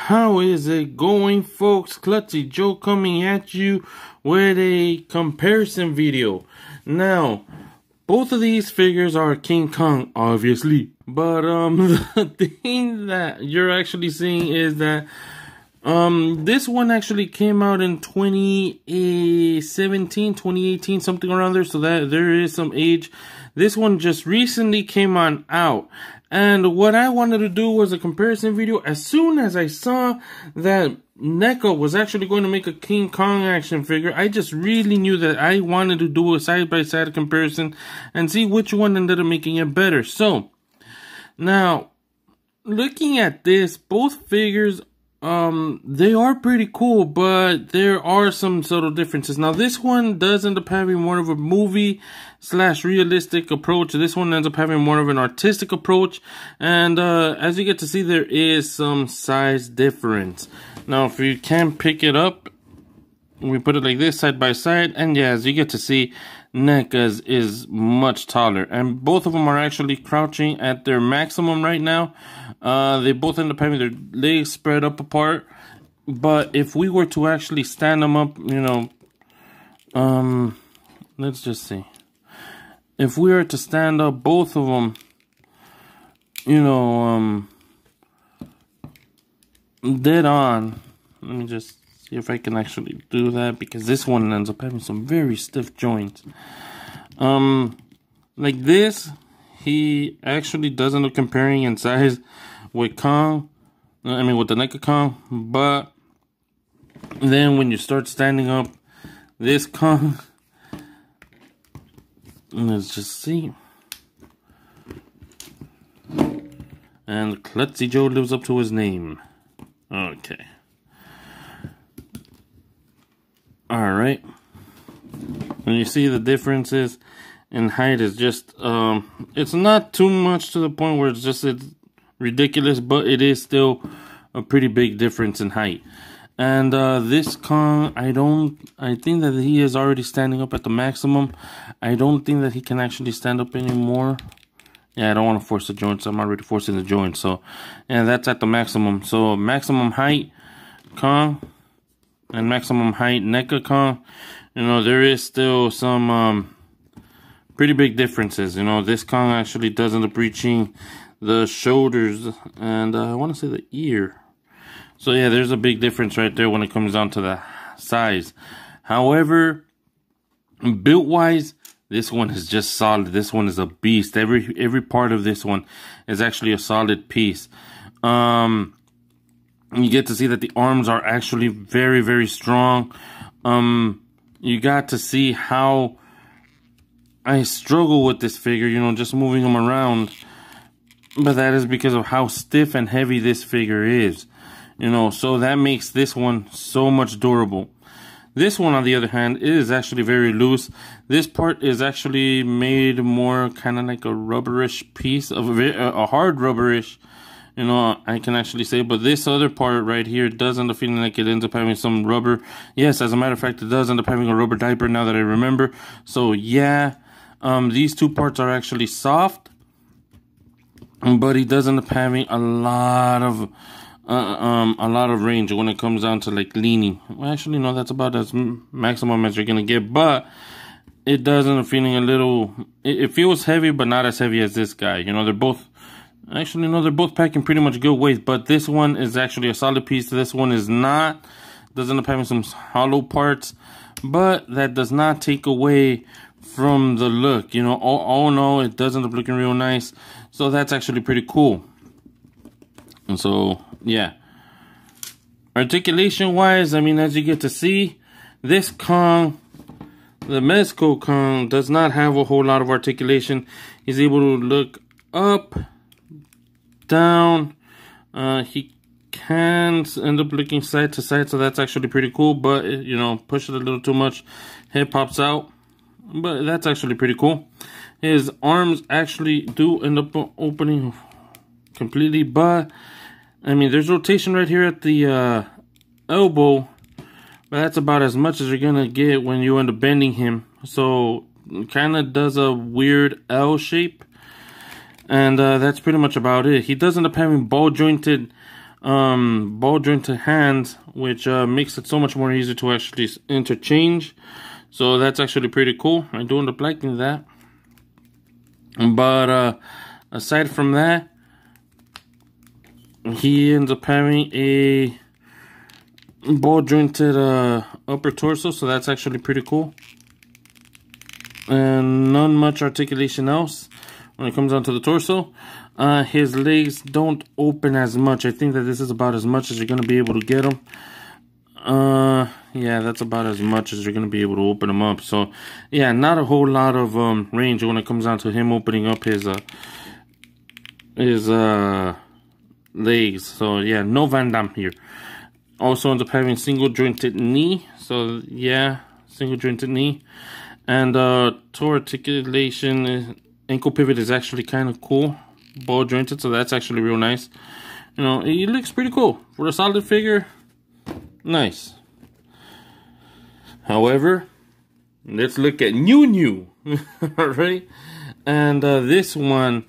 How is it going, folks? Klutzy Joe coming at you with a comparison video. Now, both of these figures are King Kong, obviously. But the thing that you're actually seeing is that this one actually came out in 2017, 2018, something around there. So that there is some age. This one just recently came on out. And what I wanted to do was a comparison video. As soon as I saw that NECA was actually going to make a King Kong action figure, I just really knew that I wanted to do a side-by-side comparison and see which one ended up making it better. So, now, looking at this, both figures, they are pretty cool, but there are some subtle differences. Now, this one does end up having more of a movie/realistic approach. This one ends up having more of an artistic approach. And as you get to see, there is some size difference. Now, if you can pick it up, we put it like this, side by side. And yeah, as you get to see, NECA's is much taller. And both of them are actually crouching at their maximum right now. They both end up having their legs spread up apart. But if we were to actually stand them up, you know, let's just see. If we were to stand up both of them, you know, dead on. Let me just see if I can actually do that, because this one ends up having some very stiff joints. Like this, he actually does end up comparing in size with Kong. I mean, with the NECA Kong. But then when you start standing up this Kong, let's just see. And Klutzy Joe lives up to his name. Okay. Alright. And you see the differences in height is just, it's not too much to the point where it's ridiculous, but it is still a pretty big difference in height. And this Kong, I think that he is already standing up at the maximum. I don't think that he can actually stand up anymore. Yeah, I don't want to force the joints. I'm already forcing the joints. So, yeah, that's at the maximum. So, maximum height Kong and maximum height NECA Kong. You know, there is still some pretty big differences. You know, this Kong actually does end up reaching the shoulders and I want to say the ear. So, yeah, there's a big difference right there when it comes down to the size. However, built-wise, this one is just solid. This one is a beast. Every part of this one is actually a solid piece. You get to see that the arms are actually very, very strong. You got to see how I struggle with this figure, you know, just moving them around. But that is because of how stiff and heavy this figure is. You know, so that makes this one so much durable. This one, on the other hand, is actually very loose. This part is actually made more kind of like a rubberish piece, of a hard rubberish, you know, I can actually say. But this other part right here does end up feeling like it ends up having some rubber. Yes, as a matter of fact, it does end up having a rubber diaper now that I remember. So yeah, these two parts are actually soft, but he does end up having a lot of range when it comes down to like leaning. Well, actually, no, that's about as maximum as you're gonna get, but it does end up feeling a little, it feels heavy, but not as heavy as this guy. You know, they're both, actually, no, they're both packing pretty much good weight, but this one is actually a solid piece. This one is not, does end up having some hollow parts, but that does not take away from the look. You know, all in all, it does end up looking real nice. So that's actually pretty cool. And so, yeah. Articulation wise, I mean, as you get to see, this Kong, the MEZCO Kong, does not have a whole lot of articulation. He's able to look up, down. He can end up looking side to side, so that's actually pretty cool. But, you know, push it a little too much, head pops out. But that's actually pretty cool. His arms actually do end up opening completely, but I mean, there's rotation right here at the elbow, but that's about as much as you're gonna get when you end up bending him. So it kind of does a weird L shape, and that's pretty much about it. He does end up having ball jointed ball jointed hands, which makes it so much more easier to actually interchange. So that's actually pretty cool. I do end up liking that. But aside from that, he ends up having a ball jointed upper torso, so that's actually pretty cool. And not much articulation else when it comes down to the torso. His legs don't open as much. I think that this is about as much as you're going to be able to get them. Yeah, that's about as much as you're going to be able to open them up. So, yeah, not a whole lot of range when it comes down to him opening up his legs. So, yeah, no Van Damme here. Also ends up having single jointed knee. So, yeah, single jointed knee. And toe articulation, ankle pivot is actually kind of cool. Ball jointed, so that's actually real nice. You know, it looks pretty cool. For a solid figure, nice. However, let's look at new. Alright? And this one,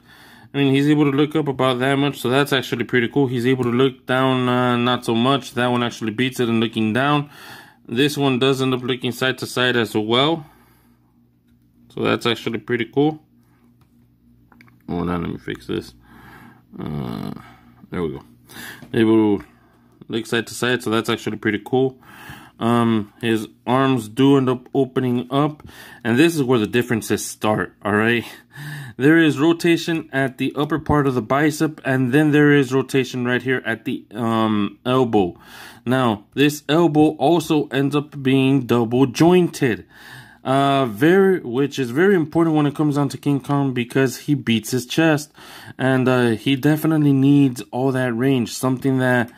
I mean, he's able to look up about that much, so that's actually pretty cool. He's able to look down not so much. That one actually beats it in looking down. This one does end up looking side to side as well. So that's actually pretty cool. Hold on, let me fix this. There we go. Able to look side to side, so that's actually pretty cool. His arms do end up opening up, and this is where the differences start, alright? There is rotation at the upper part of the bicep, and then there is rotation right here at the elbow. Now, this elbow also ends up being double jointed. Which is very important when it comes down to King Kong, because he beats his chest, and he definitely needs all that range, something that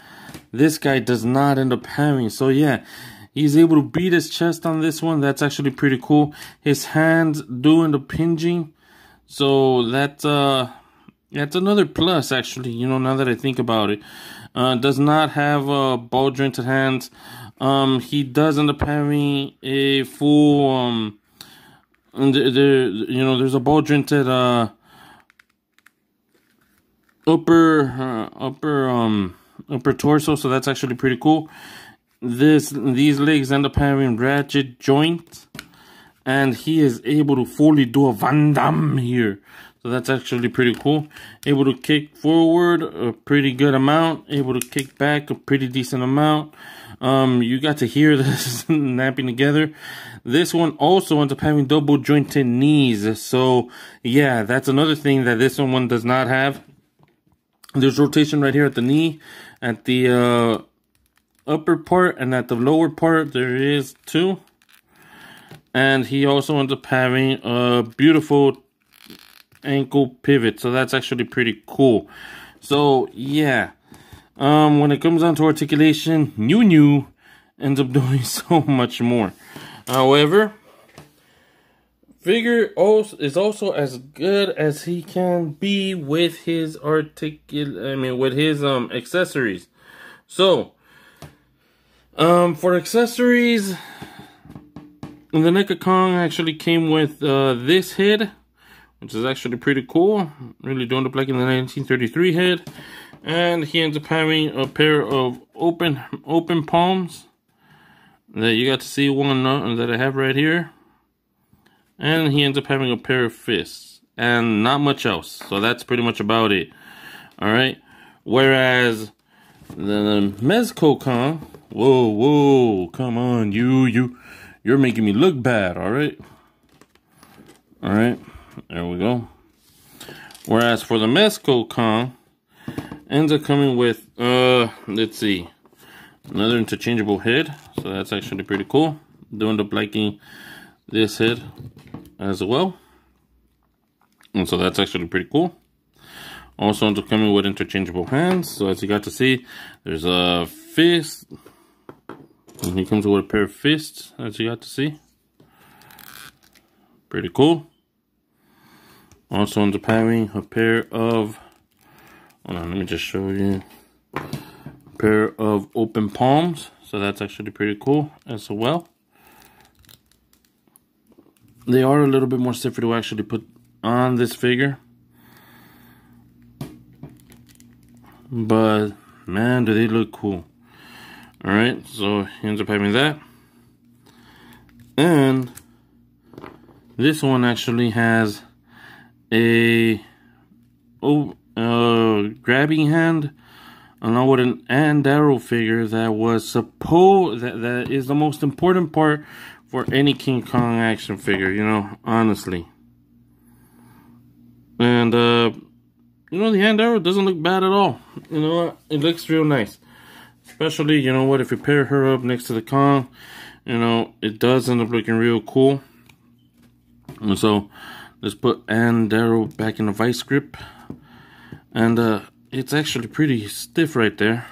this guy does not end up having. So yeah, he's able to beat his chest on this one. That's actually pretty cool. His hands do end up hinging, so that's another plus, actually, you know, now that I think about it. Does not have ball jointed hands. He does end up having a full, there's a ball jointed upper torso, so that's actually pretty cool. These legs end up having ratchet joints, and he is able to fully do a Van Damme here. So that's actually pretty cool. Able to kick forward a pretty good amount. Able to kick back a pretty decent amount. You got to hear this snapping together. This one also ends up having double jointed knees. So yeah, that's another thing that this one does not have. There's rotation right here at the knee, at the upper part, and at the lower part there is too. And he also ends up having a beautiful ankle pivot, so that's actually pretty cool. So yeah, when it comes down to articulation, new ends up doing so much more. However, figure is also as good as he can be with his accessories. So for accessories, the NECA Kong actually came with this head, which is actually pretty cool. Really don't look like in the 1933 head. And he ends up having a pair of open palms that you got to see one that I have right here. And he ends up having a pair of fists and not much else. So that's pretty much about it. Alright. Whereas the MEZCO Kong, whoa, come on, you're making me look bad, alright? Alright, there we go. Whereas for the MEZCO Kong, ends up coming with, let's see, another interchangeable head. So that's actually pretty cool. Do end up liking this head as well. And so that's actually pretty cool. Also ends up coming with interchangeable hands. So as you got to see, there's a fist. And he comes with a pair of fists, as you got to see. Pretty cool. Also ends up having a pair of, hold on, let me just show you. A pair of open palms. So that's actually pretty cool as well. They are a little bit more stiffer to actually put on this figure. But man, do they look cool. Alright, so he ends up having that. And this one actually has a grabbing hand, along with an and arrow figure that was supposed that is the most important part for any King Kong action figure, you know, honestly. And you know, the hand arrow doesn't look bad at all. You know what? It looks real nice. Especially, you know what, if you pair her up next to the Kong, you know, it does end up looking real cool. And so, let's put and arrow back in the vice grip. And it's actually pretty stiff right there.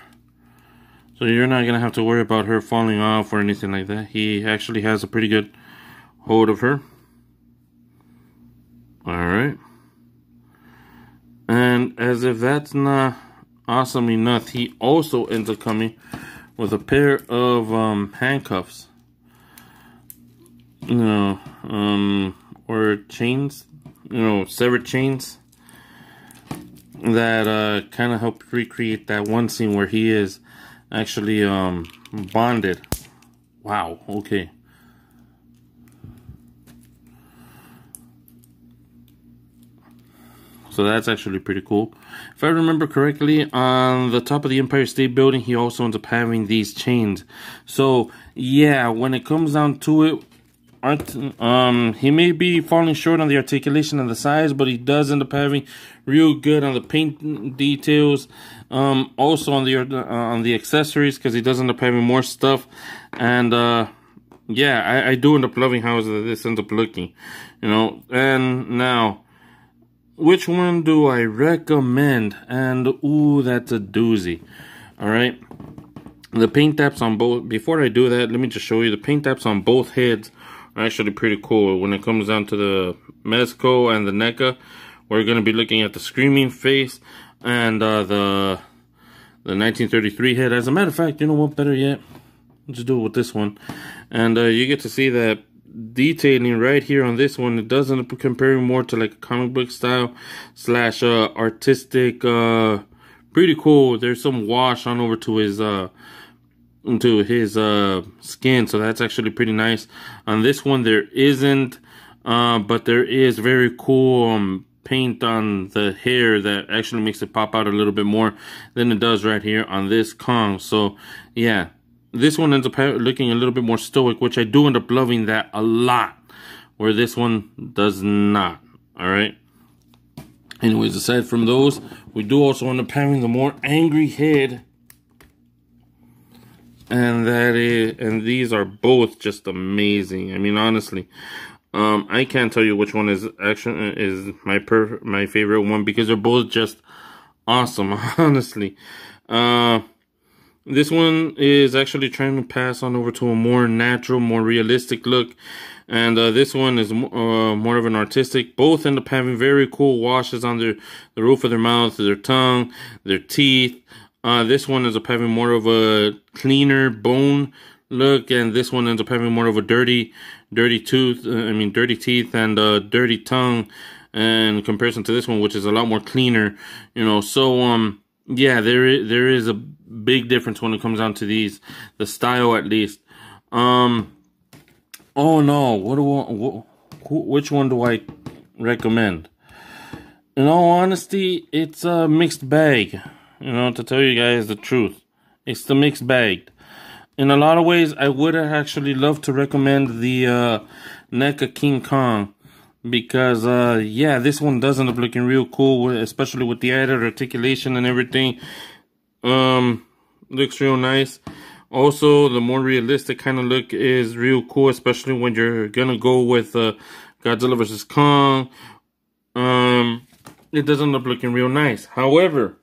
So you're not going to have to worry about her falling off or anything like that. He actually has a pretty good hold of her. Alright. And as if that's not awesome enough, he also ends up coming with a pair of handcuffs. You know, or chains. You know, severed chains. That kind of help recreate that one scene where he is actually bonded. Wow, okay. So that's actually pretty cool. If I remember correctly, on the top of the Empire State Building, he also ends up having these chains. So yeah, when it comes down to it, he may be falling short on the articulation and the size, but he does end up having real good on the paint details. Also on the accessories, because he does end up having more stuff. And yeah, I do end up loving how this ends up looking, you know. And now, which one do I recommend? And ooh, that's a doozy. All right, the paint taps on both. Before I do that, let me just show you the paint taps on both heads. Actually pretty cool. When it comes down to the MEZCO and the NECA, we're going to be looking at the screaming face and the 1933 head. As a matter of fact, you know what, better yet, let's do it with this one. And you get to see that detailing right here on this one. It doesn't compare more to like a comic book style slash artistic. Pretty cool. There's some wash on over to his into his skin, so that's actually pretty nice. On this one there isn't, but there is very cool paint on the hair that actually makes it pop out a little bit more than it does right here on this Kong. So yeah, this one ends up looking a little bit more stoic, which I do end up loving that a lot, where this one does not. All right, anyways, aside from those, we do also end up having the more angry head. And these are both just amazing. I mean, honestly, I can't tell you which one is my favorite one, because they're both just awesome. Honestly, this one is actually trying to pass on over to a more natural, more realistic look, and this one is more of an artistic. Both end up having very cool washes on the roof of their mouth, their tongue, their teeth. This one ends up having more of a cleaner bone look, and this one ends up having more of a dirty teeth and dirty tongue in comparison to this one, which is a lot more cleaner, you know. So yeah, there is a big difference when it comes down to these, the style at least. Oh no, which one do I recommend? In all honesty, it's a mixed bag. You know, to tell you guys the truth, it's the mixed bag. In a lot of ways, I would have actually loved to recommend the NECA King Kong, because yeah, this one does end up looking real cool, especially with the added articulation and everything. Looks real nice. Also, the more realistic kind of look is real cool, especially when you're gonna go with Godzilla vs. Kong. It does end up looking real nice. However,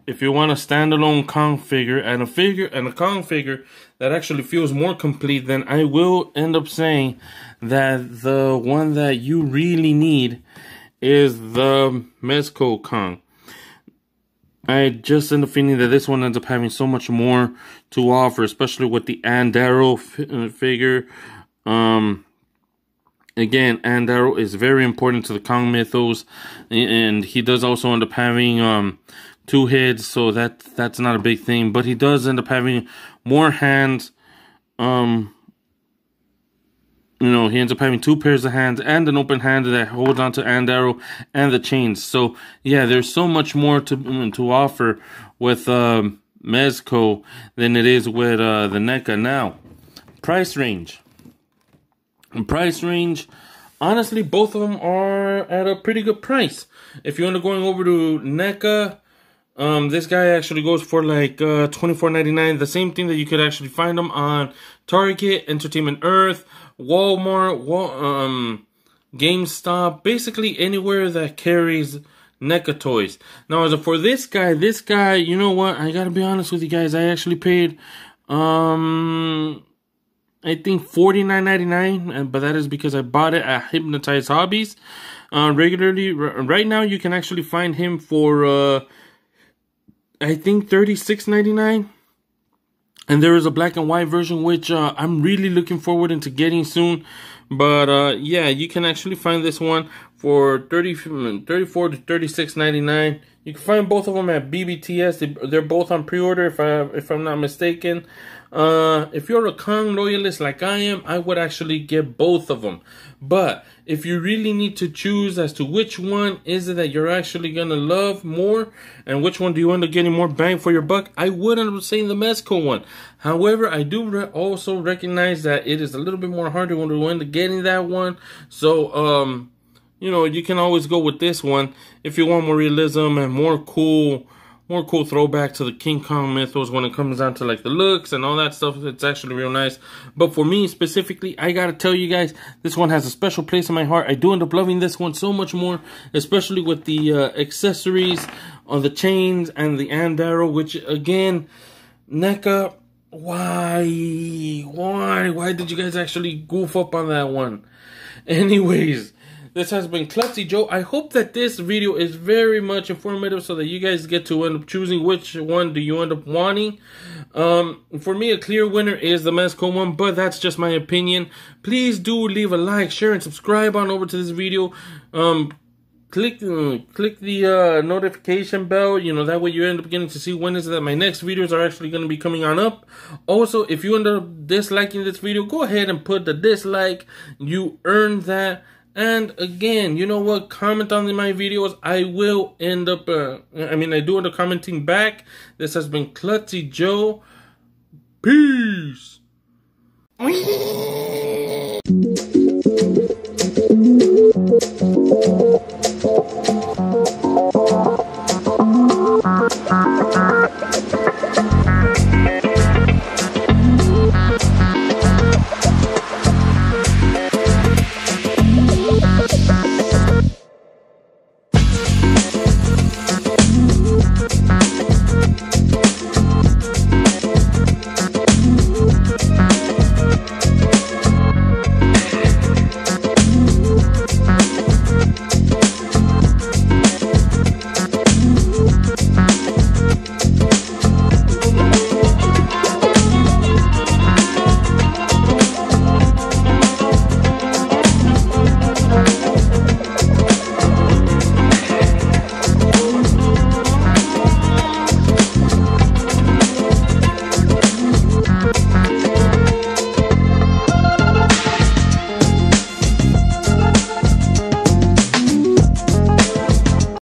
if you want a standalone Kong figure and a Kong figure that actually feels more complete, then I will end up saying that the one that you really need is the MEZCO Kong. I just end up feeling that this one ends up having so much more to offer, especially with the Andaro figure. Again, Andaro is very important to the Kong mythos, and he does also end up having 2 hits, so that's not a big thing. But he does end up having more hands. You know, he ends up having 2 pairs of hands and an open hand that holds onto and arrow and the chains. So yeah, there's so much more to offer with MEZCO than it is with the NECA. Now, price range. Honestly, both of them are at a pretty good price. If you end up going over to NECA, this guy actually goes for like $24.99. The same thing that you could actually find them on Target, Entertainment Earth, Walmart, GameStop, basically anywhere that carries NECA toys. Now, as for this guy, you know what? I gotta be honest with you guys. I actually paid, I think $49.99, but that is because I bought it at Hypnotized Hobbies regularly. Right now, you can actually find him for I think $36.99. And there is a black and white version, which I'm really looking forward into getting soon. But yeah, you can actually find this one for $34 to $36.99. You can find both of them at BBTS. They're both on pre-order, if I'm not mistaken. If you're a Kong loyalist like I am, I would actually get both of them. But if you really need to choose as to which one is it that you're actually going to love more, and which one do you end up getting more bang for your buck, I would end up saying the MEZCO one. However, I do also recognize that it is a little bit more harder when we end up getting that one. So, you know, you can always go with this one if you want more realism and more cool throwback to the King Kong mythos when it comes down to like the looks and all that stuff. It's actually real nice. But for me specifically, I gotta tell you guys, this one has a special place in my heart. I do end up loving this one so much more, especially with the accessories on the chains and the and arrow, which again, NECA, why did you guys actually goof up on that one? Anyways, this has been Klutzy Joe. I hope that this video is very much informative so that you guys get to end up choosing which one do you end up wanting. For me, a clear winner is the MEZCO one, but that's just my opinion. Please do leave a like, share, and subscribe on over to this video. Click the notification bell, you know, that way you end up getting to see when is it that my next videos are actually going to be coming on up. Also, if you end up disliking this video, go ahead and put the dislike. You earned that. And again, you know what? Comment on my videos. I will end up, I do end up commenting back. This has been Klutzy Joe. Peace.